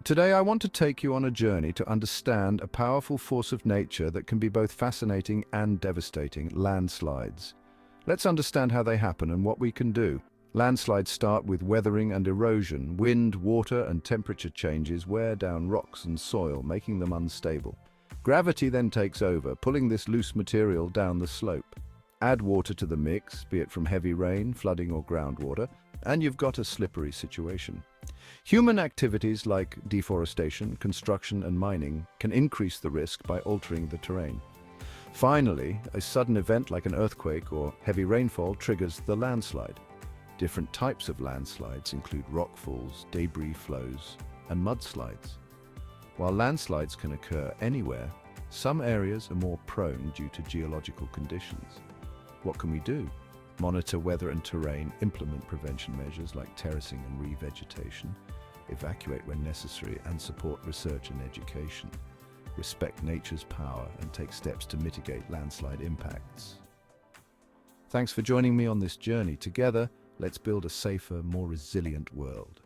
Today I want to take you on a journey to understand a powerful force of nature that can be both fascinating and devastating: landslides. Let's understand how they happen and what we can do. Landslides start with weathering and erosion. Wind, water, and temperature changes wear down rocks and soil, making them unstable. Gravity then takes over, pulling this loose material down the slope. Add water to the mix, be it from heavy rain, flooding, or groundwater, and you've got a slippery situation. Human activities like deforestation, construction, and mining can increase the risk by altering the terrain. Finally, a sudden event like an earthquake or heavy rainfall triggers the landslide. Different types of landslides include rockfalls, debris flows, and mudslides. While landslides can occur anywhere, some areas are more prone due to geological conditions. What can we do? Monitor weather and terrain, implement prevention measures like terracing and revegetation, evacuate when necessary, and support research and education. Respect nature's power and take steps to mitigate landslide impacts. Thanks for joining me on this journey. Together, let's build a safer, more resilient world.